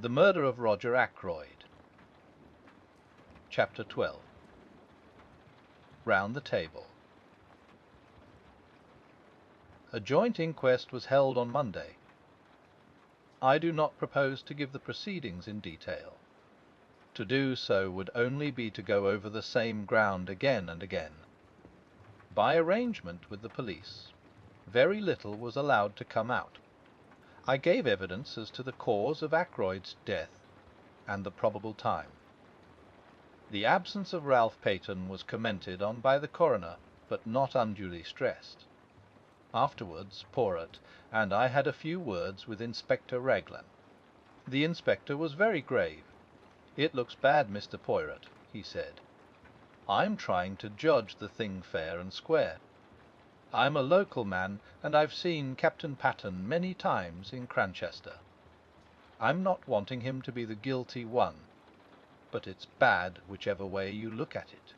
The Murder of Roger Ackroyd. Chapter 12. Round the Table. A joint inquest was held on Monday. I do not propose to give the proceedings in detail. To do so would only be to go over the same ground again and again. By arrangement with the police, very little was allowed to come out. I gave evidence as to the cause of Ackroyd's death and the probable time. The absence of Ralph Peyton was commented on by the coroner, but not unduly stressed. Afterwards Poirot and I had a few words with Inspector Raglan. The inspector was very grave. "It looks bad, Mr. Poirot," he said. "I'm trying to judge the thing fair and square. I'm a local man, and I've seen Captain Patten many times in Cranchester. I'm not wanting him to be the guilty one, but it's bad whichever way you look at it.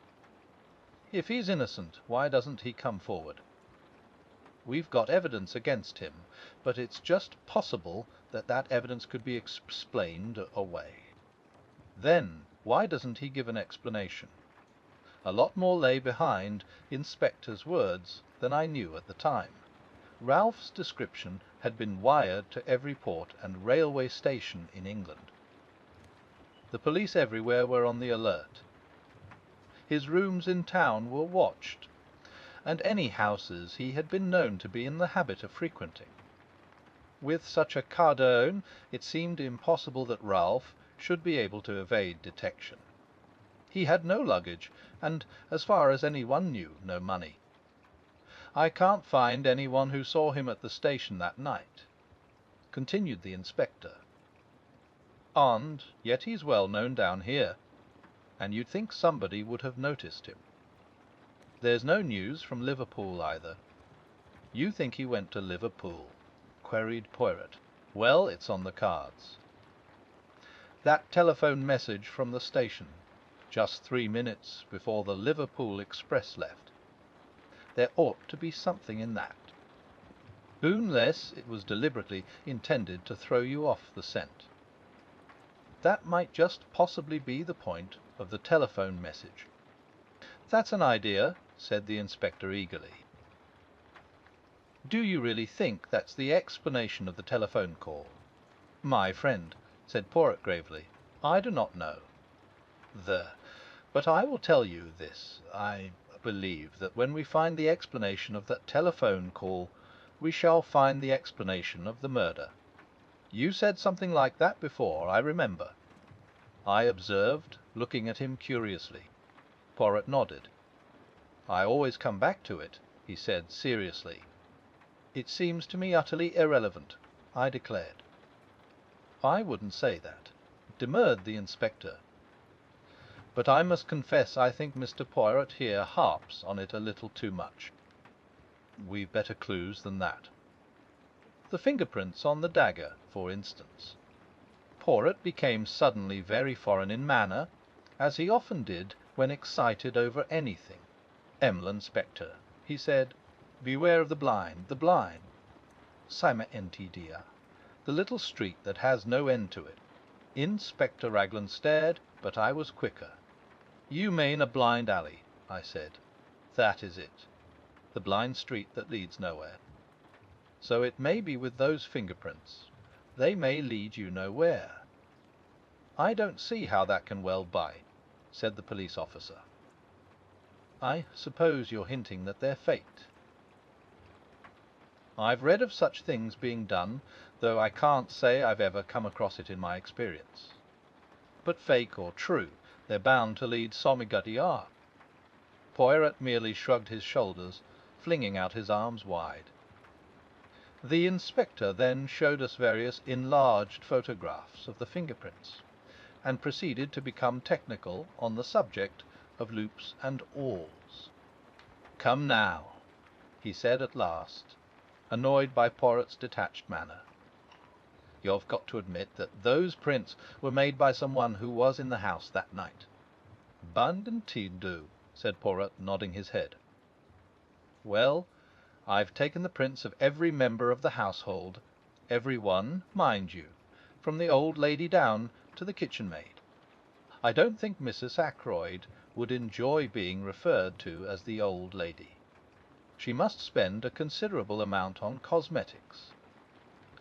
If he's innocent, why doesn't he come forward? We've got evidence against him, but it's just possible that that evidence could be explained away. Then why doesn't he give an explanation? A lot more lay behind Inspector's words than I knew at the time. Ralph's description had been wired to every port and railway station in England. The police everywhere were on the alert. His rooms in town were watched, and any houses he had been known to be in the habit of frequenting. With such a cardone, it seemed impossible that Ralph should be able to evade detection. He had no luggage, and, as far as any one knew, no money. "I can't find any one who saw him at the station that night," continued the inspector. "And yet he's well known down here, and you'd think somebody would have noticed him. There's no news from Liverpool either." "You think he went to Liverpool?" queried Poirot. "Well, it's on the cards. That telephone message from the station, just 3 minutes before the Liverpool express left. There ought to be something in that, unless it was deliberately intended to throw you off the scent. That might just possibly be the point of the telephone message." "That's an idea," said the inspector eagerly. "Do you really think that's the explanation of the telephone call?" "My friend," said Poirot gravely, "I do not know. But I will tell you this. I believe that when we find the explanation of that telephone call, we shall find the explanation of the murder. You said something like that before, I remember." I observed, looking at him curiously. Poirot nodded. "I always come back to it," he said seriously. "It seems to me utterly irrelevant," I declared. "I wouldn't say that," demurred the inspector. "But I must confess I think Mr. Poirot here harps on it a little too much." "We've better clues than that." "The fingerprints on the dagger, for instance." Poirot became suddenly very foreign in manner, as he often did when excited over anything. "Emlyn Spectre," he said. "Beware of the blind, the blind. Cyma Ntda, the little street that has no end to it." Inspector Raglan stared, but I was quicker. "You mean a blind alley," I said. "That is it. The blind street that leads nowhere. So it may be with those fingerprints. They may lead you nowhere." "I don't see how that can well be," said the police officer. "I suppose you're hinting that they're faked." "I've read of such things being done, though I can't say I've ever come across it in my experience. But fake or true, they're bound to lead somewhere." Poirot merely shrugged his shoulders, flinging out his arms wide. The inspector then showed us various enlarged photographs of the fingerprints, and proceeded to become technical on the subject of loops and awls. "Come now," he said at last, annoyed by Poirot's detached manner. "You've got to admit that those prints were made by someone who was in the house that night." "Bandentildo," said Poirot, nodding his head. "Well, I've taken the prints of every member of the household, every one, mind you, from the old lady down to the kitchen maid. I don't think Mrs. Ackroyd would enjoy being referred to as the old lady. She must spend a considerable amount on cosmetics.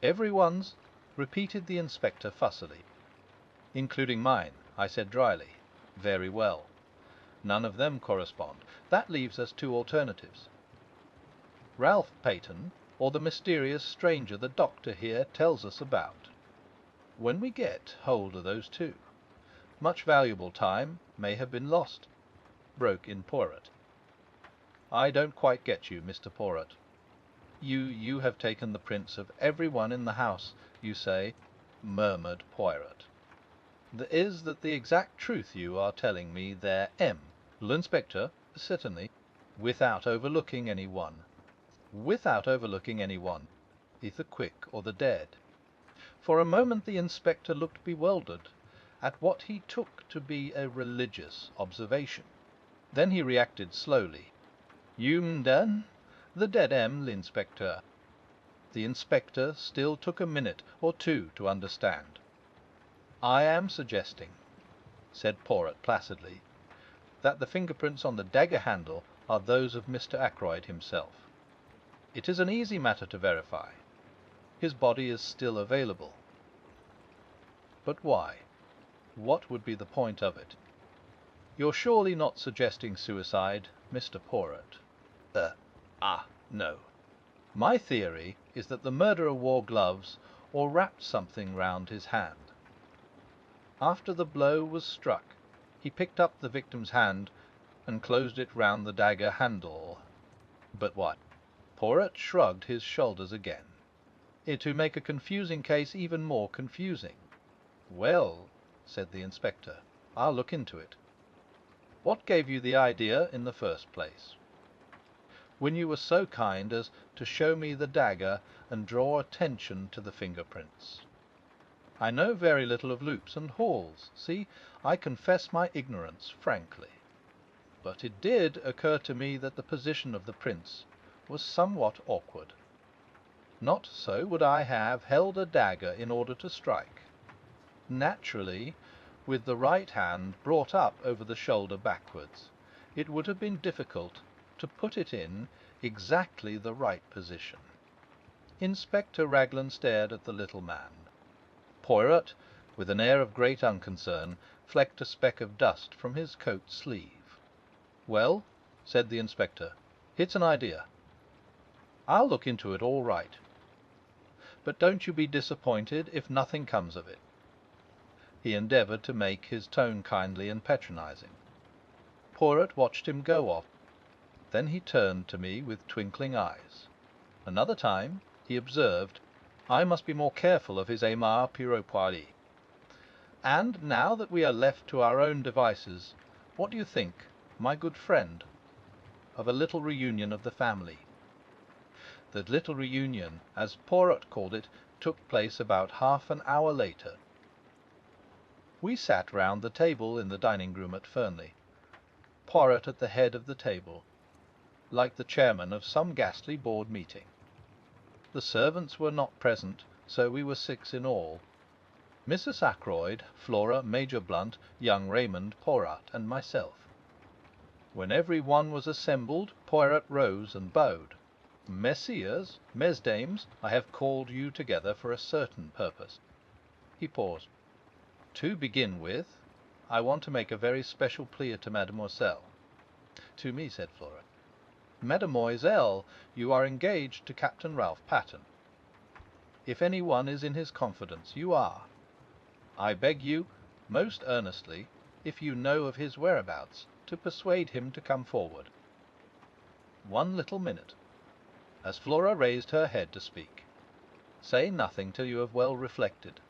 Everyone's, repeated the inspector fussily. Including mine, I said dryly. Very well. None of them correspond. That leaves us two alternatives. Ralph Peyton, or the mysterious stranger the doctor here tells us about. When we get hold of those two, much valuable time may have been lost, broke in Poirot. I don't quite get you, Mr. Poirot. You have taken the prints of every one in the house, you say, murmured Poirot. Is that the exact truth you are telling me there, M? L'inspector, certainly, without overlooking any one. Without overlooking any one, either quick or the dead. For a moment the inspector looked bewildered at what he took to be a religious observation. Then he reacted slowly. "You done? The dead l'inspecteur." The inspector still took a minute or two to understand. "I am suggesting," said Poirot placidly, "that the fingerprints on the dagger handle are those of Mr. Ackroyd himself. It is an easy matter to verify. His body is still available." "But why? What would be the point of it?" "You're surely not suggesting suicide, Mr. Poirot?" No. My theory is that the murderer wore gloves or wrapped something round his hand. After the blow was struck, he picked up the victim's hand and closed it round the dagger handle. But what?" Poirot shrugged his shoulders again. "To make a confusing case even more confusing." "Well," said the inspector, "I'll look into it. What gave you the idea in the first place?" "When you were so kind as to show me the dagger and draw attention to the fingerprints. I know very little of loops and halls. See, I confess my ignorance frankly. But it did occur to me that the position of the prints was somewhat awkward. Not so would I have held a dagger in order to strike. Naturally, with the right hand brought up over the shoulder backwards, it would have been difficult to put it in exactly the right position." Inspector Raglan stared at the little man. Poirot, with an air of great unconcern, flecked a speck of dust from his coat sleeve. "Well," said the inspector, "it's an idea. I'll look into it all right. But don't you be disappointed if nothing comes of it." He endeavoured to make his tone kindly and patronizing. Poirot watched him go off. Then he turned to me with twinkling eyes. Another time he observed, "I must be more careful of his aimant piroupoilis. And now that we are left to our own devices, what do you think, my good friend, of a little reunion of the family?" The little reunion, as Poirot called it, took place about half an hour later. We sat round the table in the dining-room at Fernley, Poirot at the head of the table, like the chairman of some ghastly board meeting. The servants were not present, so we were 6 in all: Mrs. Ackroyd, Flora, Major Blunt, young Raymond, Poirot, and myself. When every one was assembled, Poirot rose and bowed. "Messieurs, mesdames, I have called you together for a certain purpose." He paused. "To begin with, I want to make a very special plea to Mademoiselle." "To me," said Flora. "Mademoiselle, you are engaged to Captain Ralph Patterne. If any one is in his confidence, you are. I beg you, most earnestly, if you know of his whereabouts, to persuade him to come forward. One little minute." As Flora raised her head to speak, "Say nothing till you have well reflected.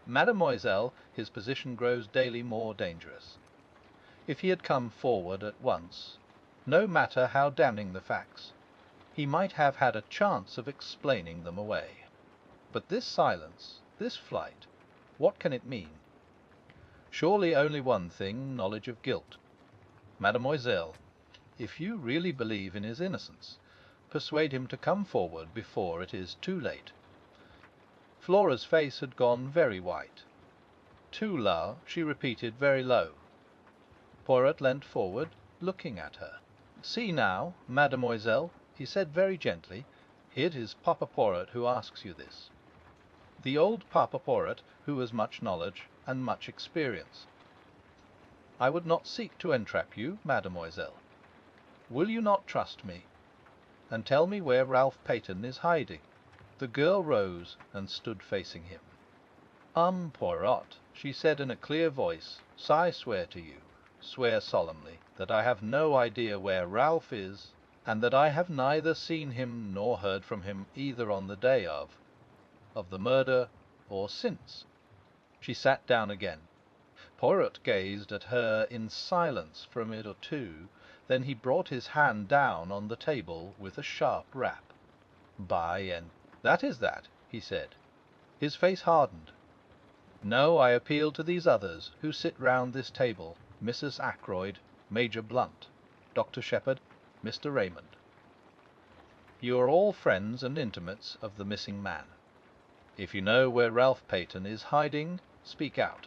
Mademoiselle, his position grows daily more dangerous. If he had come forward at once, no matter how damning the facts, he might have had a chance of explaining them away. But this silence, this flight, what can it mean? Surely only one thing, knowledge of guilt. Mademoiselle, if you really believe in his innocence, persuade him to come forward before it is too late." Flora's face had gone very white. "Too low," she repeated very low. Poirot leant forward, looking at her. "See now, mademoiselle," he said very gently, "it is Papa Poirot who asks you this." The old Papa Poirot, who has much knowledge and much experience. "I would not seek to entrap you, mademoiselle. Will you not trust me, and tell me where Ralph Peyton is hiding?" The girl rose and stood facing him. Poirot," she said in a clear voice, "I swear to you, swear solemnly, that I have no idea where Ralph is, and that I have neither seen him nor heard from him either on the day of the murder or since." She sat down again. Poirot gazed at her in silence for a minute or two, then he brought his hand down on the table with a sharp rap. "That is that," he said. His face hardened. "No, I appeal to these others who sit round this table, Mrs. Ackroyd, Major Blunt, Dr. Shepherd, Mr. Raymond. You are all friends and intimates of the missing man. If you know where Ralph Peyton is hiding, speak out."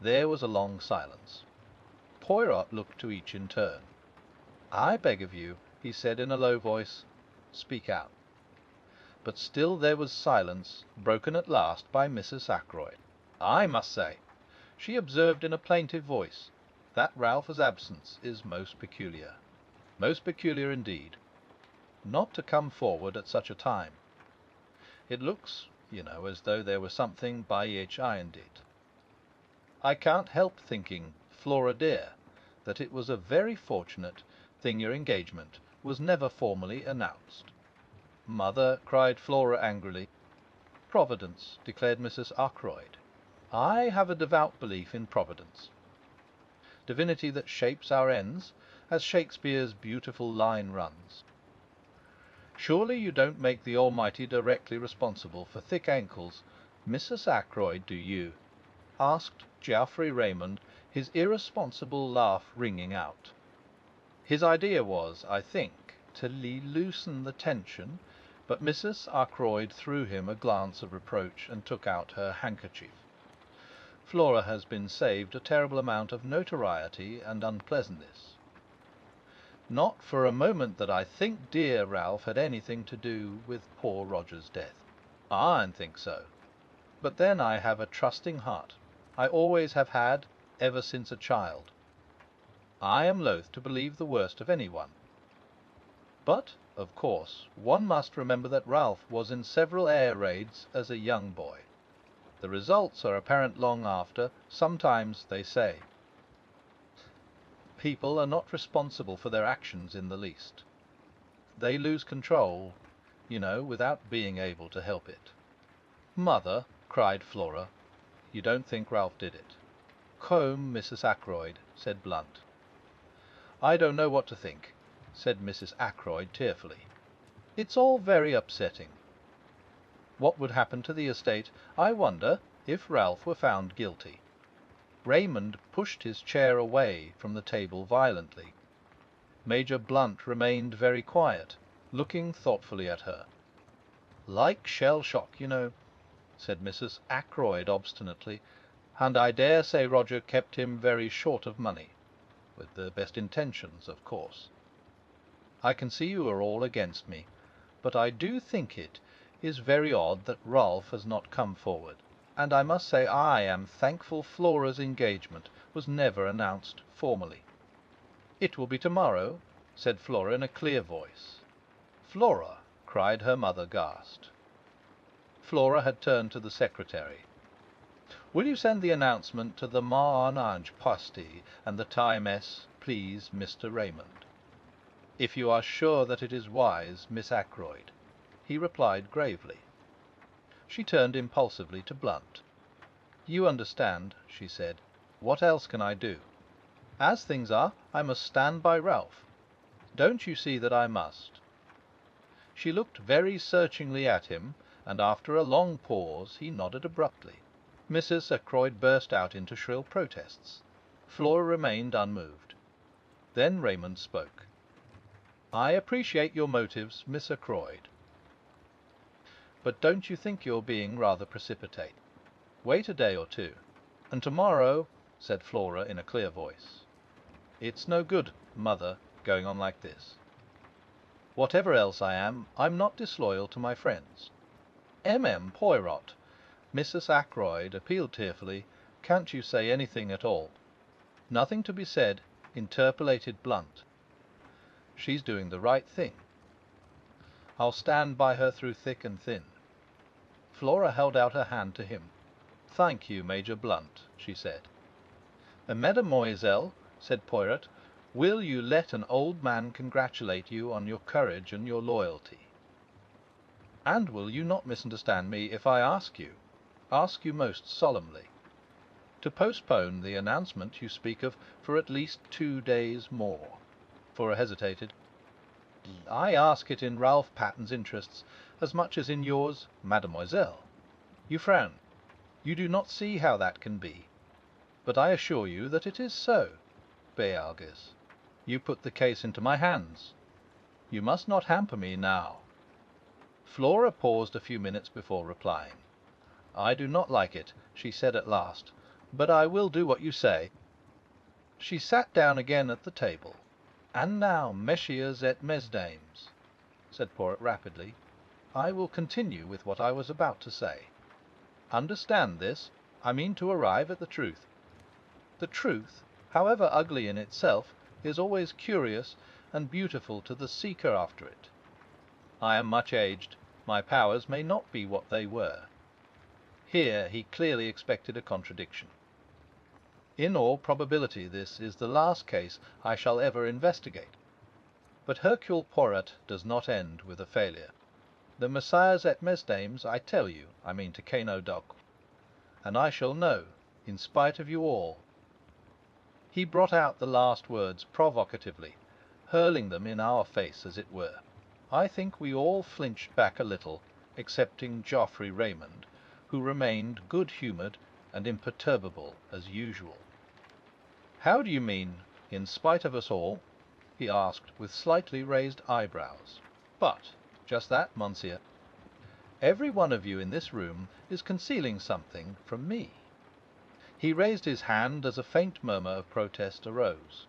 There was a long silence. Poirot looked to each in turn. "I beg of you," he said in a low voice, "speak out." But still there was silence, broken at last by Mrs. Ackroyd. "I must say," she observed in a plaintive voice, "that Ralph's absence is most peculiar. Most peculiar indeed. Not to come forward at such a time. It looks, as though there was something behind it. I can't help thinking, Flora dear, that it was a very fortunate thing your engagement was never formally announced." "Mother," cried Flora angrily. "Providence," declared Mrs. Ackroyd. "I have a devout belief in Providence. Divinity that shapes our ends, as Shakespeare's beautiful line runs. Surely you don't make the Almighty directly responsible for thick ankles, Mrs. Ackroyd, do you?" asked Geoffrey Raymond, his irresponsible laugh ringing out. His idea was, I think, to loosen the tension, but Mrs. Ackroyd threw him a glance of reproach and took out her handkerchief. Flora has been saved a terrible amount of notoriety and unpleasantness. Not for a moment that I think dear Ralph had anything to do with poor Roger's death. I think so. But then I have a trusting heart. I always have had, ever since a child. I am loath to believe the worst of anyone. But, of course, one must remember that Ralph was in several air raids as a young boy. The results are apparent long after. Sometimes, they say, people are not responsible for their actions in the least. They lose control, without being able to help it." "Mother," cried Flora, "you don't think Ralph did it?" "Come, Mrs. Ackroyd," said Blunt. "I don't know what to think," said Mrs. Ackroyd tearfully. "It's all very upsetting. What would happen to the estate, I wonder, if Ralph were found guilty?" Raymond pushed his chair away from the table violently. Major Blunt remained very quiet, looking thoughtfully at her. "Like shell shock, said Mrs. Ackroyd obstinately, "and I dare say Roger kept him very short of money. With the best intentions, of course. I can see you are all against me, but I do think it is very odd that Ralph has not come forward. And I must say I am thankful Flora's engagement was never announced formally." "It will be tomorrow," said Flora in a clear voice. "Flora!" cried her mother, aghast. Flora had turned to the secretary. "Will you send the announcement to the Marnage Pasty and the Time-S, please, Mr. Raymond? If you are sure that it is wise, Miss Ackroyd," he replied gravely. She turned impulsively to Blunt. "You understand," she said. "What else can I do? As things are, I must stand by Ralph. Don't you see that I must?" She looked very searchingly at him, and after a long pause he nodded abruptly. Mrs. Ackroyd burst out into shrill protests. Flora remained unmoved. Then Raymond spoke. "I appreciate your motives, Miss Ackroyd. But don't you think you're being rather precipitate? Wait a day or two. And tomorrow," said Flora in a clear voice. "It's no good, mother, going on like this. Whatever else I am, I'm not disloyal to my friends. M. Poirot," Mrs. Ackroyd appealed tearfully, "can't you say anything at all?" "Nothing to be said," interpolated Blunt. "She's doing the right thing. I'll stand by her through thick and thin." Flora held out her hand to him. "Thank you, Major Blunt," she said. "Mademoiselle," said Poirot, "will you let an old man congratulate you on your courage and your loyalty? And will you not misunderstand me if I ask you most solemnly, to postpone the announcement you speak of for at least 2 days more?" Flora hesitated. "I ask it in Ralph Patton's interests as much as in yours, mademoiselle." You frown. You do not see how that can be. But I assure you that it is so. Bealgis, you put the case into my hands. You must not hamper me now. Flora paused a few minutes before replying. "I do not like it," she said at last, "but I will do what you say." She sat down again at the table. "And now, messieurs et mesdames," said Poirot rapidly, "I will continue with what I was about to say. Understand this: I mean to arrive at the truth. The truth, however ugly in itself, is always curious and beautiful to the seeker after it. I am much aged. My powers may not be what they were." Here he clearly expected a contradiction. "In all probability this is the last case I shall ever investigate. But Hercule Poirot does not end with a failure. The messieurs et mesdames, I tell you, I mean to Cano Doc, and I shall know, in spite of you all." He brought out the last words provocatively, hurling them in our face, as it were. I think we all flinched back a little, excepting Geoffrey Raymond, who remained good-humoured and imperturbable as usual. "How do you mean, in spite of us all?" he asked, with slightly raised eyebrows. "But just that, monsieur. Every one of you in this room is concealing something from me." He raised his hand as a faint murmur of protest arose.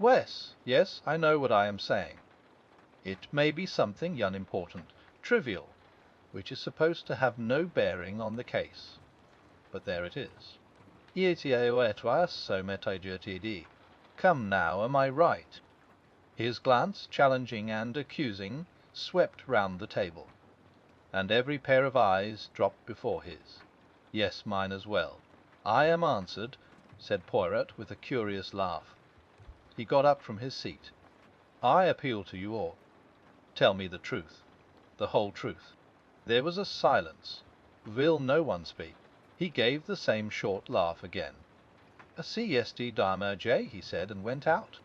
Yes, I know what I am saying. It may be something unimportant, trivial, which is supposed to have no bearing on the case. But there it is. Come now, am I right? His glance, challenging and accusing, swept round the table, and every pair of eyes dropped before his. Yes, mine as well. "I am answered," said Poirot with a curious laugh. He got up from his seat. "I appeal to you all. Tell me the truth, the whole truth." There was a silence. Will no one speak? He gave the same short laugh again. "Si esti dama J," he said, and went out.